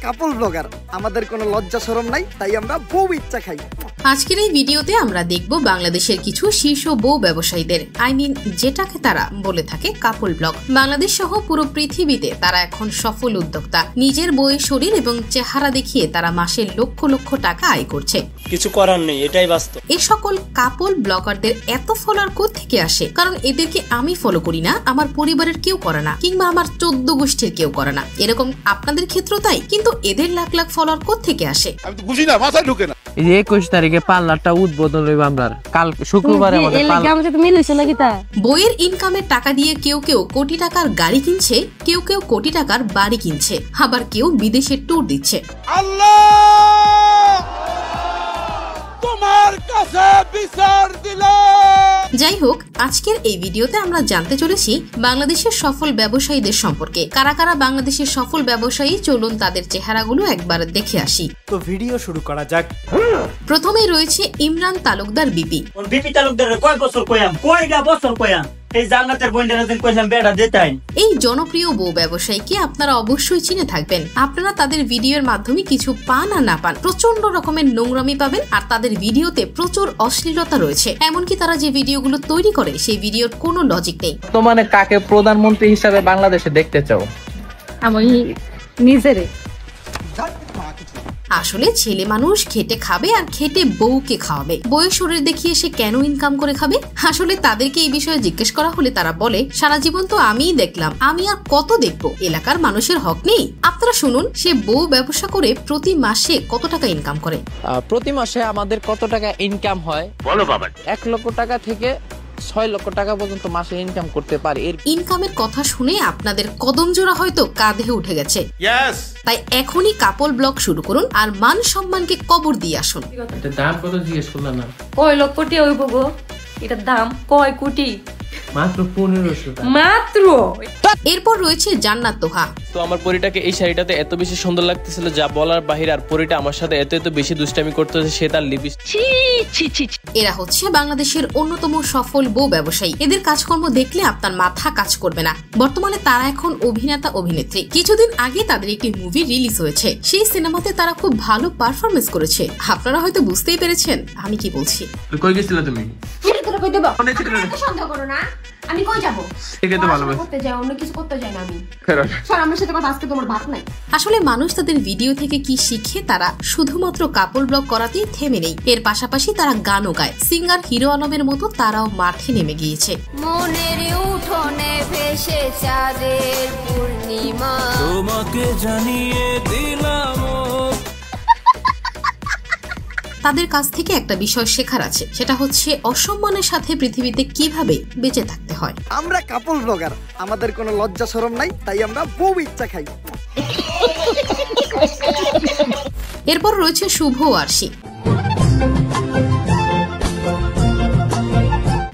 কাপল blogger, আমাদের কোনো লজ্জা শরম নাই, তাই আমরা বউ ইচ্ছা খাই। আজকের এই ভিডিওতে আমরা দেখব বাংলাদেশের কিছু শীর্ষ বউ ব্যবসায়ীদের, যেটাকে তারা বলে থাকে কাপল ব্লগ। বাংলাদেশ সহ পুরো পৃথিবীতে তারা এখন সফল উদ্যোক্তা। নিজের বউয়ের শরীর এবং চেহারা দেখিয়ে তারা মাসে লক্ষ লক্ষ টাকা আয় করছে। কিছু করার নেই, এটাই বাস্তব। এই সকল কাপল ব্লগারদের এত ফলোয়ার কোত্থেকে আসে? কারণ এদেরকে আমি ফলো করি না, আমার পরিবারের কেউ করে না, কিংবা আমার 14 গোষ্ঠীর কেউ করে না। এরকম আপনাদের ক্ষেত্রেও তাই, কিন্তু এদের লাখ লাখ ফলোয়ার কোত্থেকে আসে? আমি তো বুঝি না, মাথায় ঢোকে না। এই যে 21 তারিখে পার্লারটা উদ্বোধন হইব আমরা, কাল শুক্রবারে আমাদের পার্লার। বইয়ের ইনকামের টাকা দিয়ে কেউ কেউ কোটি টাকার গাড়ি কিনছে, কেউ কেউ কোটি টাকার বাড়ি কিনছে, আবার কেউ বিদেশে ট্যুর দিচ্ছে। আল্লাহ তোমার কাছে বিচার দিলাম। যাই হোক, আজকের এই ভিডিওতে আমরা জানতে চলেছি বাংলাদেশের সফল ব্যবসায়ীদের সম্পর্কে। কারা কারা বাংলাদেশের সফল ব্যবসায়ী, চলুন তাদের চেহারাগুলো একবার দেখে আসি। তো ভিডিও শুরু করা যাক। প্রথমেই রয়েছে ইমরান তালুকদার বিপি। বিপি তালুকদার কয় বছর কয়াম, কয়টা বছর কয়াম এই জান্নাতের বন্ডারাদিন কইলাম বেড়া দেতাই। এই জনপ্রিয় বউ ব্যবসায়ীকে আপনারা অবশ্যই চিনে থাকবেন। আপনারা তাদের ভিডিওর মাধ্যমে কিছু পান আর না পান, প্রচন্ড রকমের নোংরামি পাবেন, আর তাদের ভিডিওতে প্রচুর অশ্লীলতা রয়েছে। এমনকি তারা যে ভিডিওগুলো তৈরি করে সেই ভিডিওর কোনো লজিক নেই। তোমার কাকে প্রধানমন্ত্রী হিসাবে বাংলাদেশে দেখতে চাও? আমি নিজেরে। আসলে ছেলে মানুষ খেটে খাবে আর খেটে বউকে খাওয়াবে। বউয়ের শরীর দেখিয়ে সে কেন ইনকাম করে খাবে? আসলে তাদেরকে এই বিষয়ে জিজ্ঞেস করা হলে তারা বলে, সারা জীবন তো আমিই দেখলাম, আমি আর কত দেখবো, এলাকার মানুষের হক নেই? আপনারা শুনুন সে বউ ব্যবসা করে প্রতি মাসে কত টাকা ইনকাম করে। প্রতি মাসে আমাদের কত টাকা ইনকাম হয় বলো বাবা? 1 লক্ষ টাকা থেকে 6 লক্ষ টাকা পর্যন্ত মাসে ইনকাম করতে পারে। এর ইনকামের কথা শুনে আপনাদের কদম জোড়া হয়তো কাঁধে উঠে গেছে। তাই এখনই কাপল ব্লগ শুরু করুন আর মান সম্মানকে কবর দিয়ে আসুন। এটা দাম কত জিজ্ঞেস করলাম না? কয় লক্ষ কোটি হইব গো? এটার দাম কয় কোটি? মাত্র 1500 টাকা মাত্র। এরপর রয়েছে জান্নাত তোহা। তো আমার পরিটাকে এই শাড়িটাতে এত বেশি সুন্দর লাগতেছিল যা বলার বাহিরে, আর পরিটা আমার সাথে এত এত বেশি দুষ্টামি করতেছে, সে তার লিপস্টিক। এরা হচ্ছে বাংলাদেশের অন্যতম সফল বউ ব্যবসায়ী। এদের কাজকর্ম দেখলে আপনার মাথা কাজ করবে না। বর্তমানে তারা এখন অভিনেতা অভিনেত্রী। কিছুদিন আগে তাদের একটি মুভি রিলিজ হয়েছে, সেই সিনেমাতে তারা খুব ভালো পারফরমেন্স করেছে। আপনারা হয়তো বুঝতেই পেরেছেন আমি কি বলছি। কই গেছিলে তুমি? সন্দেহ করো না, আমি কই যাব? একে তো ভালোবাসি করতে যাই, অন্য কিছু করতে যাই না আমি। স্যার আমার সাথে কথা, আজকে তোমার ভাত নাই। আসলে মানুষ তাদের ভিডিও থেকে কি শিখে, তারা শুধুমাত্র কাপল ব্লগ করাতেই থেমে নেই, এর পাশাপাশি তারা গানও গায়। সিঙ্গার হিরো আলমের মতো তারাও মাঠে নেমে গিয়েছে। মনের উঠোনে ভেসে চাঁদের পূর্ণিমা, তোমাকে জানিয়ে দিলাম। তাদের কাছ থেকে একটা বিষয় শেখার আছে, সেটা হচ্ছে অসম্মানের সাথে পৃথিবীতে কিভাবে বেঁচে থাকতে হয়। আমরা কাপল ব্লগার, আমাদের কোনো লজ্জা শরম নাই, তাই আমরা বউ ইচ্ছা খাই। এরপর রয়েছে শুভ আরশি।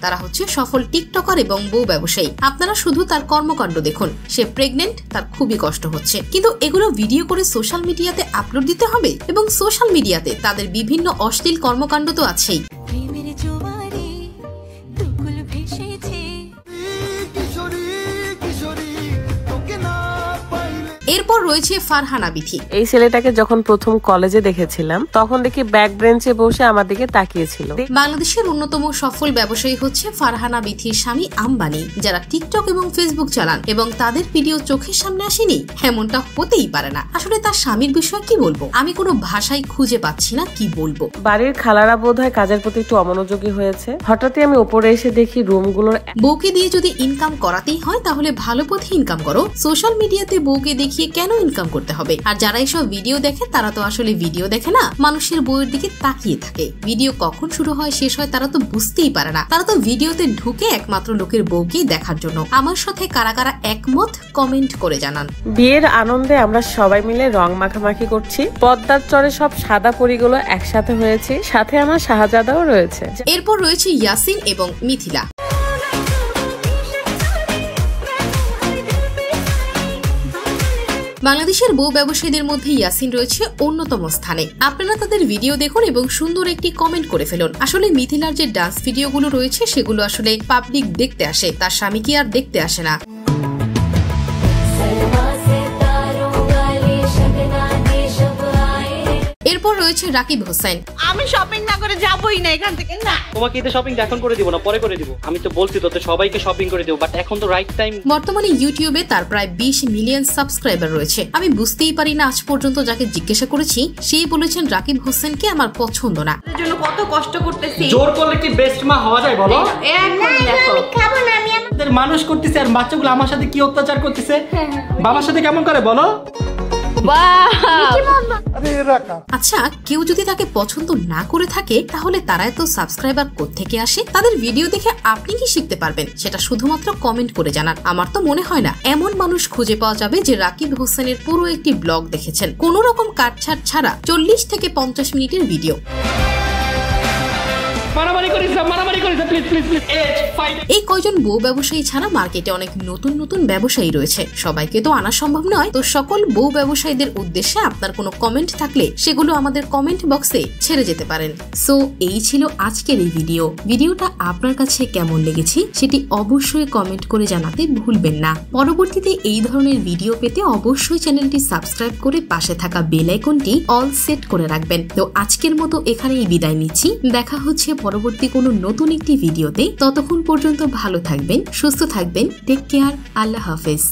তারা হচ্ছে সফল টিকটকার এবং বউ ব্যবসায়ী। আপনারা শুধু তার কর্মকাণ্ড দেখুন। সে প্রেগনেন্ট, তার খুবই কষ্ট হচ্ছে, কিন্তু এগুলো ভিডিও করে সোশ্যাল মিডিয়াতে আপলোড দিতে হবে, এবং সোশ্যাল মিডিয়াতে তাদের বিভিন্ন অশ্লীল কর্মকাণ্ড তো আছেই। এরপর রয়েছে ফারহানা বিথি। এই ছেলেটাকে যখন প্রথম কলেজে দেখেছিলাম তখন দেখি ব্যাক বেঞ্চে বসে আমার দিকে তাকিয়েছিল। বাংলাদেশের অন্যতম সফল ব্যবসায়ী হচ্ছে ফারহানা বিথির স্বামী আম্বানি, যারা টিকটক এবং ফেসবুক চালান, এবং তাদের ভিডিও চোখের সামনে আসেনি এমনটা হতেই পারে না। আসলে তার স্বামীর বিষয়ে কি বলবো, আমি কোনো ভাষাই খুঁজে পাচ্ছি না কি বলবো। বাড়ির খালারা বোধহয় কাজের প্রতি একটু অমনোযোগী হয়েছে। হঠাৎই আমি উপরে এসে দেখি রুমগুলোর। বউকে দিয়ে যদি ইনকাম করাতেই হয় তাহলে ভালো পথে ইনকাম করো। সোশ্যাল মিডিয়াতে বউকে দেখিয়ে কেন ইনকাম করতে হবে? আর যারা এসব ভিডিও দেখে তারা তো আসলে ভিডিও দেখে না, মানুষের বউয়ের দিকে তাকিয়ে থাকে। ভিডিও কখন শুরু হয় শেষ হয় তারা তো বুঝতেই পারে না। তারা তো ভিডিওতে ঢুকে একমাত্র লোকের বউকেই দেখার জন্য। আমার সাথে কারা কারা একমত কমেন্ট করে জানান। বিয়ের আনন্দে আমরা সবাই মিলে রং মাখামাখি করছি। পদ্মার চরে সব সাদা পরিগুলো একসাথে হয়েছে, সাথে আমার শাহজাদাও রয়েছে। এরপর রয়েছে ইয়াসিন এবং মিথিলা। বাংলাদেশের বউ ব্যবসায়ীদের মধ্যে ইয়াসিন রয়েছে অন্যতম স্থানে। আপনারা তাদের ভিডিও দেখুন এবং সুন্দর একটি কমেন্ট করে ফেলুন। আসলে মিথিলার যে ডান্স ভিডিওগুলো রয়েছে সেগুলো আসলে পাবলিক দেখতে আসে, তার স্বামী কি আর দেখতে আসে না। এরপর রয়েছে রাকিব হোসেন। আমি শপিং না করে যাবই না এখান থেকে, না। তোমাকে ঈদের শপিং এখন করে দিব না, পরে করে দিব। আমি তো বলছি তো সবাইকে শপিং করে দেব, বাট এখন তো রাইট টাইম। বর্তমানে ইউটিউবে তার প্রায় 20 মিলিয়ন সাবস্ক্রাইবার রয়েছে। আমি বুঝতেই পারি না আজ পর্যন্ত যাকে জিজ্ঞাসা করেছি সেই বলেছেন রাকিব হোসেনকে আমার পছন্দ না। এর জন্য কত কষ্ট করতেছি। জোর করলে কি বেস্ট মা হওয়া যায় বলো? এখন দেখো খাবো না আমি। আমাদের মানুষ করতেছে আর বাচ্চাগুলো আমার সাথে কি অত্যাচার করতেছে, বাবার সাথে কেমন করে বলো? আচ্ছা, কেউ যদি তাকে পছন্দ না করে থাকে তাহলে তারা এত সাবস্ক্রাইবার কোত্থেকে আসে? তাদের ভিডিও দেখে আপনি কি শিখতে পারবেন সেটা শুধুমাত্র কমেন্ট করে জানান। আমার তো মনে হয় না এমন মানুষ খুঁজে পাওয়া যাবে যে রাকিব হোসেনের পুরো একটি ব্লগ দেখেছেন, কোন রকম কাটছাট ছাড়া 40 থেকে 50 মিনিটের ভিডিও। এই কয়জন বউ ব্যবসায়ী ছাড়া মার্কেটে অনেক নতুন নতুন ব্যবসায়ী রয়েছে, সবাইকে তো আনা সম্ভব নয়। তো সকল বউ ব্যবসায়ীদের উদ্দেশ্যে আপনার কোনো কমেন্ট থাকলে সেগুলো আমাদের কমেন্ট বক্সে ছেড়ে যেতে পারেন। সো এই ছিল আজকের এই ভিডিওটা আপনার কাছে কেমন লেগেছে সেটি অবশ্যই কমেন্ট করে জানাতে ভুলবেন না। পরবর্তীতে এই ধরনের ভিডিও পেতে অবশ্যই চ্যানেলটি সাবস্ক্রাইব করে পাশে থাকা বেল আইকনটি অল সেট করে রাখবেন। তো আজকের মতো এখানেই বিদায় নিচ্ছি, দেখা হচ্ছে পরবর্তী কোনো নতুন একটি ভিডিওতে। ততক্ষণ পর্যন্ত ভালো থাকবেন, সুস্থ থাকবেন, টেক কেয়ার, আল্লাহ হাফেজ।